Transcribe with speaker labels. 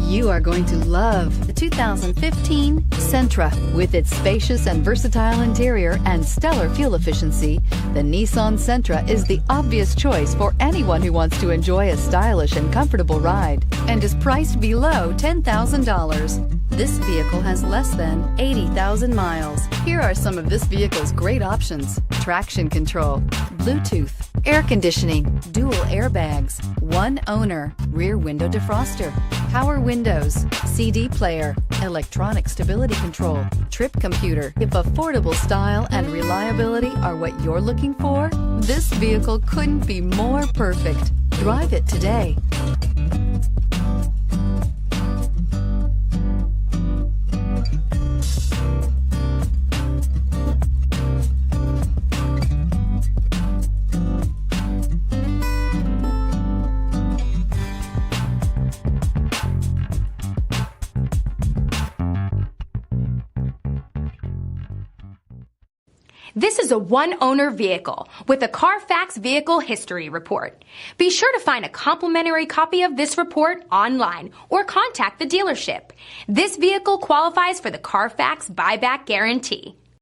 Speaker 1: You are going to love the 2015 Sentra. With its spacious and versatile interior and stellar fuel efficiency, the Nissan Sentra is the obvious choice for anyone who wants to enjoy a stylish and comfortable ride and is priced below $10,000. This vehicle has less than 80,000 miles. Here are some of this vehicle's great options: traction control, Bluetooth, air conditioning, dual airbags, one owner, rear window defroster, power windows, CD player, electronic stability control, trip computer. If affordable style and reliability are what you're looking for, this vehicle couldn't be more perfect. Drive it today.
Speaker 2: This is a one-owner vehicle with a Carfax Vehicle History Report. Be sure to find a complimentary copy of this report online or contact the dealership. This vehicle qualifies for the Carfax Buyback Guarantee.